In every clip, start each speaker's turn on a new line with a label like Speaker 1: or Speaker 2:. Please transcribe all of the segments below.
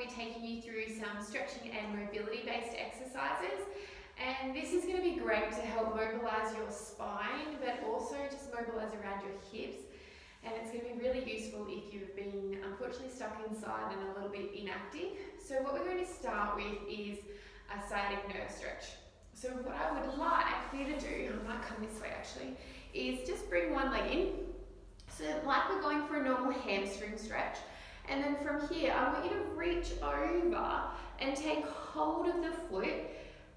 Speaker 1: be taking you through some stretching and mobility based exercises, and this is going to be great to help mobilise your spine but also just mobilise around your hips, and it's going to be really useful if you've been unfortunately stuck inside and a little bit inactive. So what we're going to start with is a sciatic nerve stretch. So what I would like for you to do, I might come this way actually, is just bring one leg in. So like we're going for a normal hamstring stretch. And then from here, I want you to reach over and take hold of the foot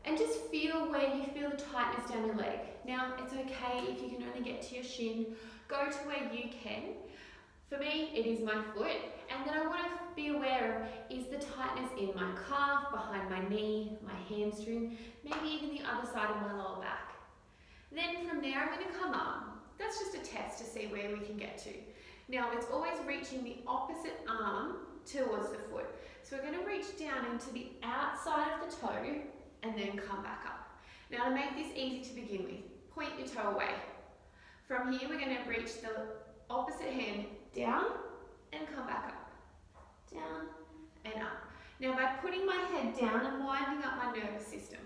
Speaker 1: and just feel where you feel the tightness down your leg. Now, it's okay if you can only get to your shin, go to where you can. For me, it is my foot. And then I want to be aware of, is the tightness in my calf, behind my knee, my hamstring, maybe even the other side of my lower back. Then from there, I'm going to come up. That's just a test to see where we can get to. Now, it's always reaching the opposite arm towards the foot. So we're going to reach down into the outside of the toe and then come back up. Now, to make this easy to begin with, point your toe away. From here, we're going to reach the opposite hand down and come back up. Down and up. Now, by putting my head down, I'm winding up my nervous system.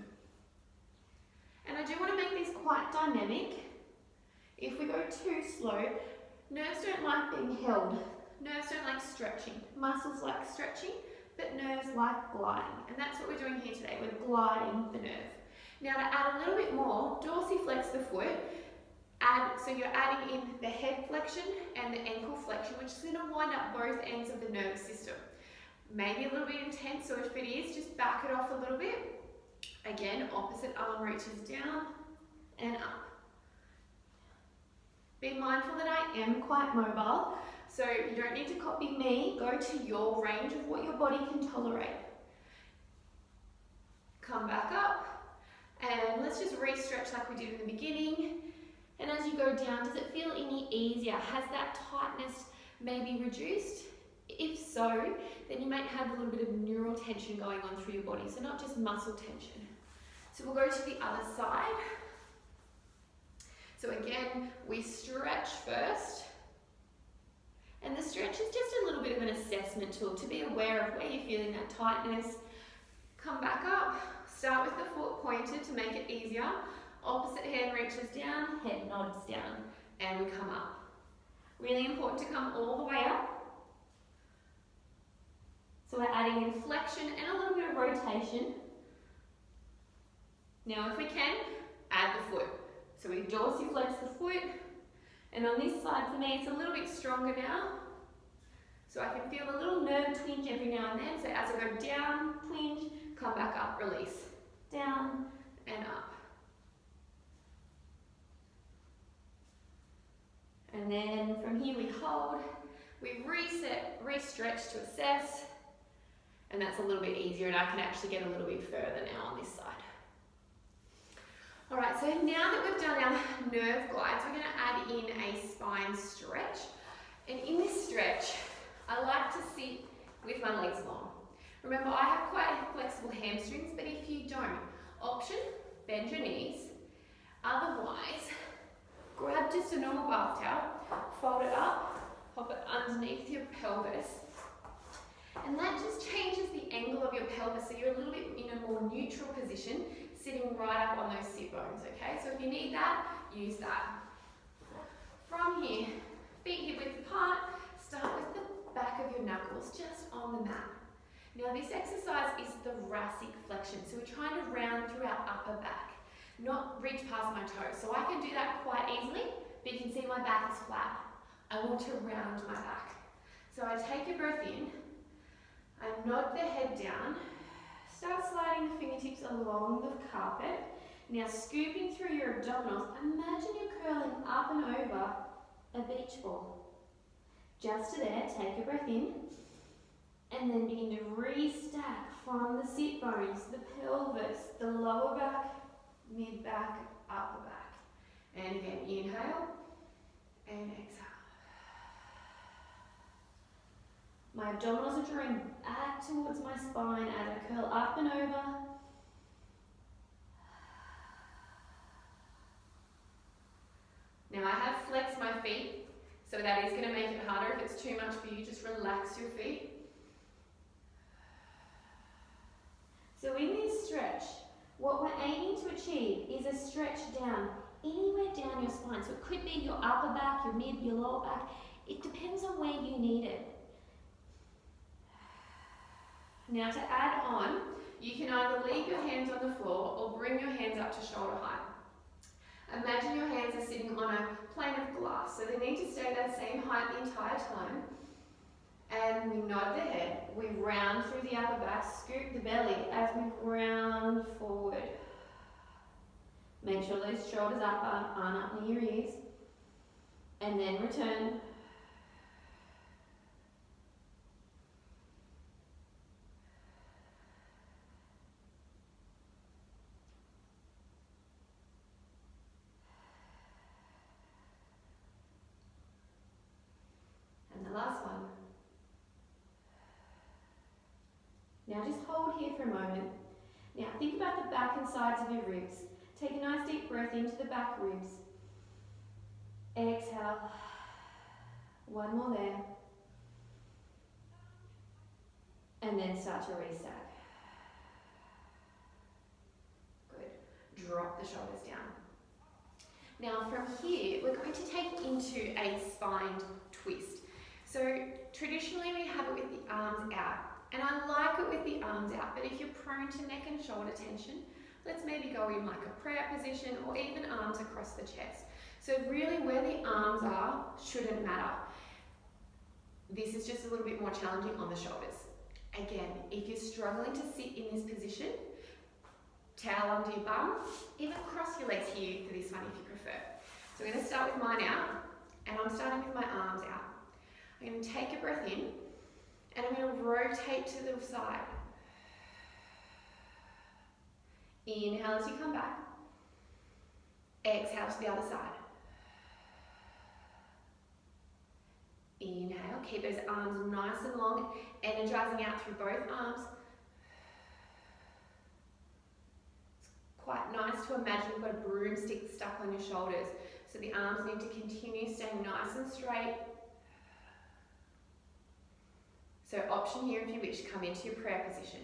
Speaker 1: And I do want to make this quite dynamic. If we go too slow, nerves don't like being held. Nerves don't like stretching. Muscles like stretching, but nerves like gliding. And that's what we're doing here today. We're gliding the nerve. Now to add a little bit more, dorsiflex the foot. So you're adding in the head flexion and the ankle flexion, which is going to wind up both ends of the nervous system. Maybe a little bit intense, so if it is, just back it off a little bit. Again, opposite arm reaches down and up. Be mindful that I am quite mobile, so you don't need to copy me. Go to your range of what your body can tolerate. Come back up, and let's just re-stretch like we did in the beginning. And as you go down, does it feel any easier? Has that tightness maybe reduced? If so, then you might have a little bit of neural tension going on through your body, so not just muscle tension. So we'll go to the other side. So again, we stretch first. And the stretch is just a little bit of an assessment tool to be aware of where you're feeling that tightness. Come back up, start with the foot pointed to make it easier. Opposite hand reaches down, head nods down, and we come up. Really important to come all the way up. So we're adding in flexion and a little bit of rotation. Now if we can, add the foot. So we dorsiflex the foot, and on this side for me it's a little bit stronger now. So I can feel a little nerve twinge every now and then. So as I go down, twinge, come back up, release. Down and up. And then from here we hold, we reset, re-stretch to assess, and that's a little bit easier, and I can actually get a little bit further now on this side. All right, so now that we've done our nerve glides, we're going to add in a spine stretch. And in this stretch, I like to sit with my legs long. Remember, I have quite flexible hamstrings, but if you don't, option, bend your knees. Otherwise, grab just a normal bath towel, fold it up, pop it underneath your pelvis. And that just changes the angle of your pelvis, so you're a little bit in a more neutral position, sitting right up on those sit bones, okay? So if you need that, use that. From here, feet hip width apart, start with the back of your knuckles just on the mat. Now this exercise is thoracic flexion, so we're trying to round through our upper back, not reach past my toes. So I can do that quite easily, but you can see my back is flat. I want to round my back. So I take a breath in, I nod the head down, start sliding the fingertips along the carpet. Now scooping through your abdominals, imagine you're curling up and over a beach ball. Just to there, take a breath in, and then begin to re-stack from the sit bones, the pelvis, the lower back, mid back, upper back. And again, inhale and exhale. My abdominals are drawing back towards my spine as I curl up and over. Now I have flexed my feet, so that is going to make it harder. If it's too much for you, just relax your feet.
Speaker 2: So in this stretch, what we're aiming to achieve is a stretch down, anywhere down your spine. So it could be your upper back, your mid, your lower back. It depends on where you need it. Now to add on, you can either leave your hands on the floor or bring your hands up to shoulder height. Imagine your hands are sitting on a plane of glass, so they need to stay that same height the entire time. And we nod the head, we round through the upper back, scoop the belly as we round forward. Make sure those shoulders aren't up near your ears. And then return. And the last one. Now just hold here for a moment. Now think about the back and sides of your ribs. Take a nice deep breath into the back ribs. Exhale. One more there. And then start to restack. Good. Drop the shoulders down. Now from here, we're going to take into a spined twist. So traditionally we have it with the arms out. And I like it with the arms out, but if you're prone to neck and shoulder tension, let's maybe go in like a prayer position or even arms across the chest. So really where the arms are shouldn't matter. This is just a little bit more challenging on the shoulders. Again, if you're struggling to sit in this position, towel under your bum, even cross your legs here for this one if you prefer. So I'm going to start with mine out, and I'm starting with my arms out. I'm going to take a breath in, and I'm going to rotate to the side. Inhale as you come back. Exhale to the other side. Inhale, keep those arms nice and long, energizing out through both arms. It's quite nice to imagine you've got a broomstick stuck on your shoulders, so the arms need to continue staying nice and straight. So option here if you wish, come into your prayer position.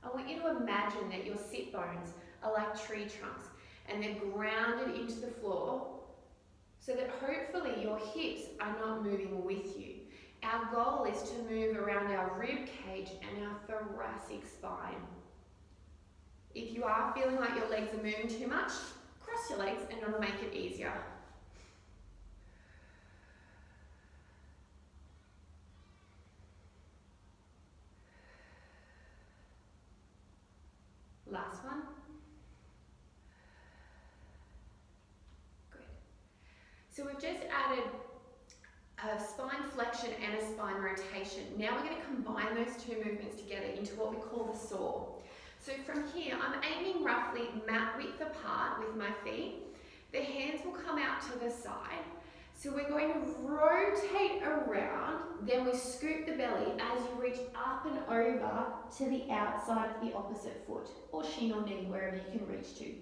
Speaker 2: I want you to imagine that your sit bones are like tree trunks and they're grounded into the floor so that hopefully your hips are not moving with you. Our goal is to move around our rib cage and our thoracic spine. If you are feeling like your legs are moving too much, cross your legs and it'll make it easier. Last one. Good. So we've just added a spine flexion and a spine rotation. Now we're going to combine those two movements together into what we call the saw. So from here, I'm aiming roughly mat width apart with my feet. The hands will come out to the side. So we're going to rotate around, then we scoop the belly as you reach up and over to the outside of the opposite foot, or shin or knee, wherever you can reach to.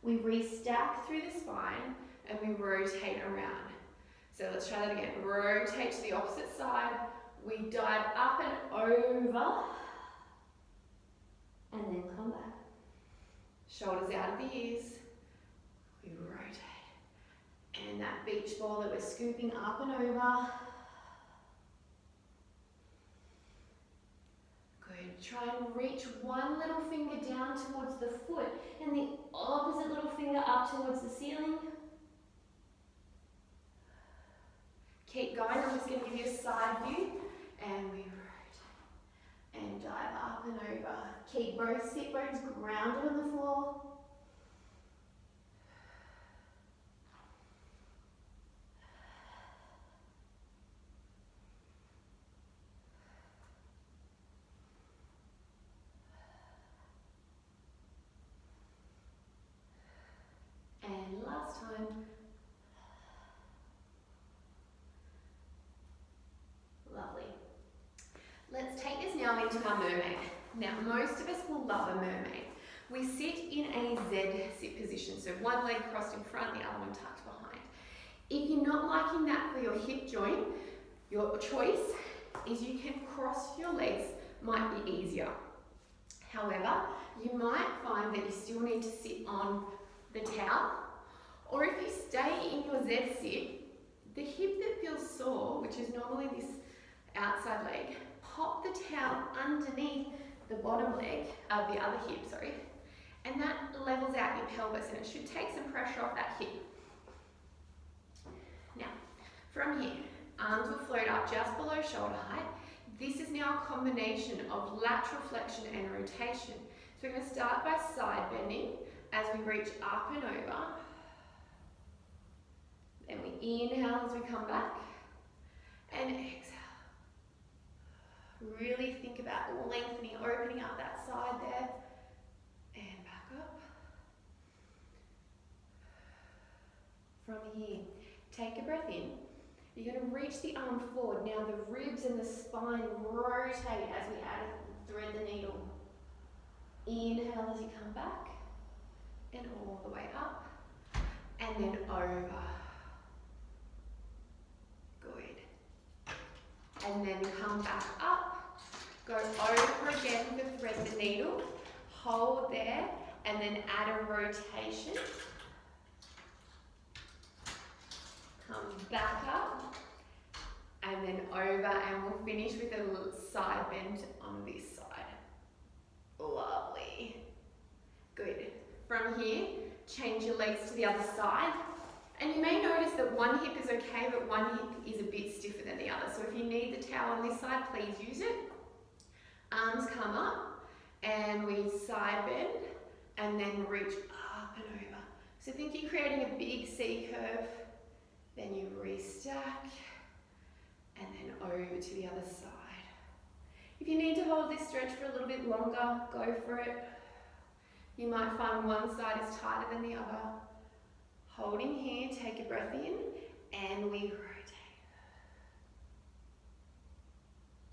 Speaker 2: We restack through the spine and we rotate around. So let's try that again. Rotate to the opposite side, we dive up and over, and then come back. Shoulders out of the ears, we rotate. And that beach ball that we're scooping up and over. Good. Try and reach one little finger down towards the foot and the opposite little finger up towards the ceiling. Keep going. I'm just going to give you a side view. And we rotate and dive up and over. Keep both sit bones grounded on the floor. And last time. Lovely. Let's take this now into our mermaid. Now, most of us will love a mermaid. We sit in a Z sit position, so one leg crossed in front, the other one tucked behind. If you're not liking that for your hip joint, your choice is you can cross your legs might be easier. However, you might find that you still need to sit on the towel, or if you stay in your Z sit, the hip that feels sore, which is normally this outside leg, pop the towel underneath the bottom leg, the other hip, sorry, and that levels out your pelvis and it should take some pressure off that hip. Now, from here, arms will float up just below shoulder height. This is now a combination of lateral flexion and rotation. So we're going to start by side bending as we reach up and over. Then we inhale as we come back and exhale. Really think about lengthening, opening up that side there and back up. From here, take a breath in. You're going to reach the arm forward. Now the ribs and the spine rotate as we thread the needle. Inhale as you come back and all the way up and then over. Good. And then come back up. Go over again to thread the needle. Hold there and then add a rotation. Come back up and then over, and we'll finish with a side bend on this side. Lovely. Good. From here, change your legs to the other side. And you may notice that one hip is okay, but one hip is a bit stiffer than the other. So if you need the towel on this side, please use it. Arms come up and we side bend and then reach up and over. So think you're creating a big C curve. Then you restack and then over to the other side. If you need to hold this stretch for a little bit longer, go for it. You might find one side is tighter than the other. Holding here, take a breath in and we rotate.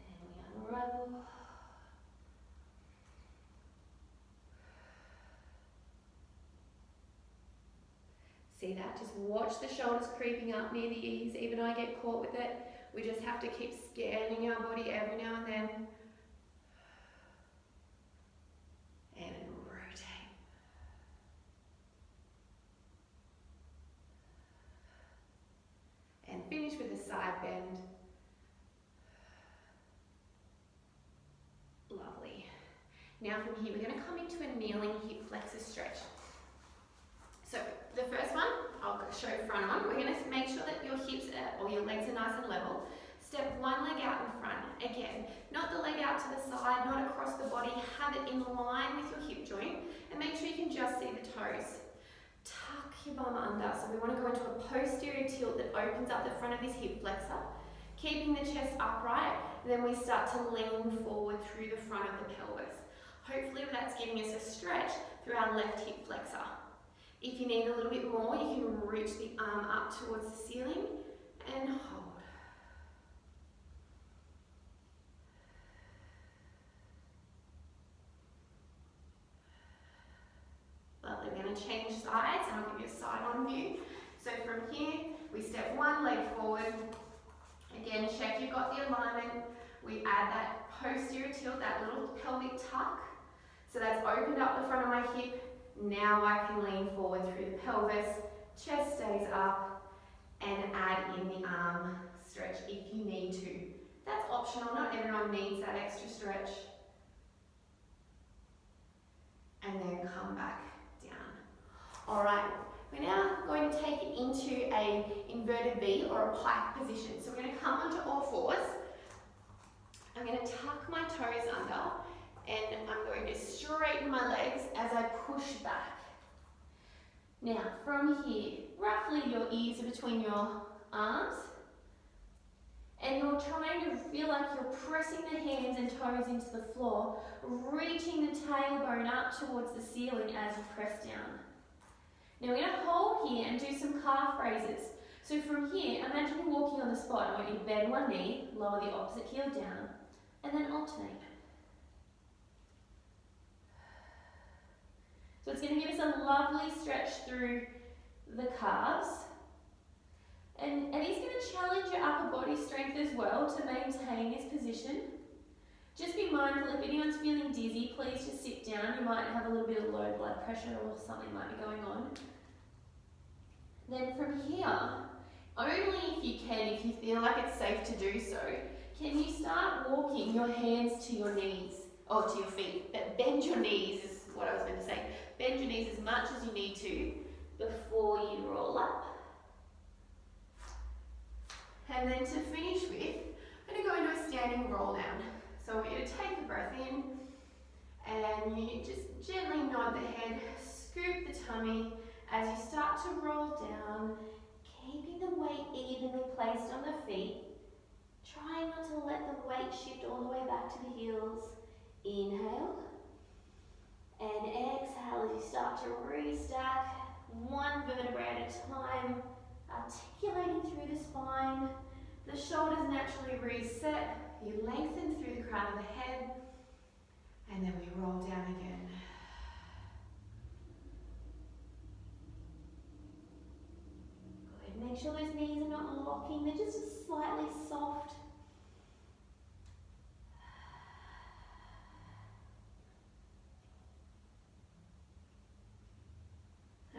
Speaker 2: And we unravel. See that? Just watch the shoulders creeping up near the ears. Even I get caught with it. We just have to keep scanning our body every now and then. And rotate. And finish with a side bend. Lovely. Now from here, we're going to come into a kneeling hip flexor stretch. So the first one, I'll show front on. We're going to make sure that your hips or your legs are nice and level. Step one leg out in front. Again, not the leg out to the side, not across the body. Have it in line with your hip joint and make sure you can just see the toes. Tuck your bum under. So we want to go into a posterior tilt that opens up the front of this hip flexor, keeping the chest upright. Then we start to lean forward through the front of the pelvis. Hopefully that's giving us a stretch through our left hip flexor. If you need a little bit more, you can reach the arm up towards the ceiling and hold. Lovely, we're going to change sides and I'll give you a side on view. So from here, we step one leg forward. Again, check you've got the alignment. We add that posterior tilt, that little pelvic tuck. So that's opened up the front of my hip. Now I can lean forward through the pelvis, chest stays up, and add in the arm stretch if you need to. That's optional, not everyone needs that extra stretch. And then come back down. All right, we're now going to take it into an inverted V or a pike position. So we're going to come onto all fours. I'm going to tuck my toes under. And I'm going to straighten my legs as I push back. Now, from here, roughly your ears are between your arms. And you're trying to feel like you're pressing the hands and toes into the floor, reaching the tailbone up towards the ceiling as you press down. Now we're going to hold here and do some calf raises. So from here, imagine you're walking on the spot. I want you to bend one knee, lower the opposite heel down, and then alternate. So it's going to give us a lovely stretch through the calves. And it is going to challenge your upper body strength as well to maintain this position. Just be mindful, if anyone's feeling dizzy, please just sit down. You might have a little bit of low blood pressure or something might be going on. Then from here, only if you can, if you feel like it's safe to do so, can you start walking your hands to your knees, or to your feet. But bend your knees is what I was going to say. Bend your knees as much as you need to before you roll up. And then to finish with, I'm going to go into a standing roll down. So I want you to take a breath in, and you just gently nod the head, scoop the tummy as you start to roll down, keeping the weight evenly placed on the feet. Try not to let the weight shift all the way back to the heels. Inhale, and exhale as you start to restack one vertebrae at a time, articulating through the spine. The shoulders naturally reset. You lengthen through the crown of the head, and then we roll down again. Good. Make sure those knees are not locking, they're just slightly soft.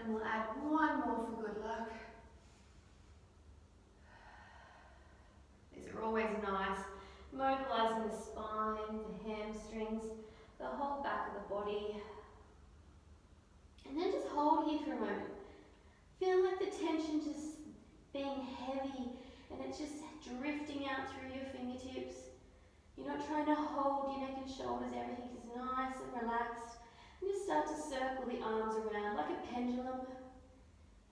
Speaker 2: And we'll add one more for good luck. These are always nice. Mobilizing the spine, the hamstrings, the whole back of the body. And then just hold here for a moment. Feel like the tension just being heavy and it's just drifting out through your fingertips. You're not trying to hold your neck and shoulders, everything is nice and relaxed. And just start to circle the arms around like a pendulum.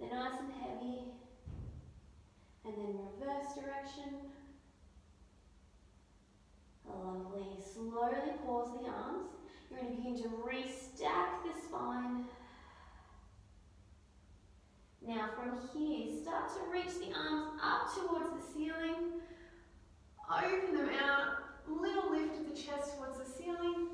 Speaker 2: They're nice and heavy. And then reverse direction. Lovely. Slowly pause the arms. You're going to begin to restack the spine. Now from here, start to reach the arms up towards the ceiling. Open them out. Little lift of the chest towards the ceiling.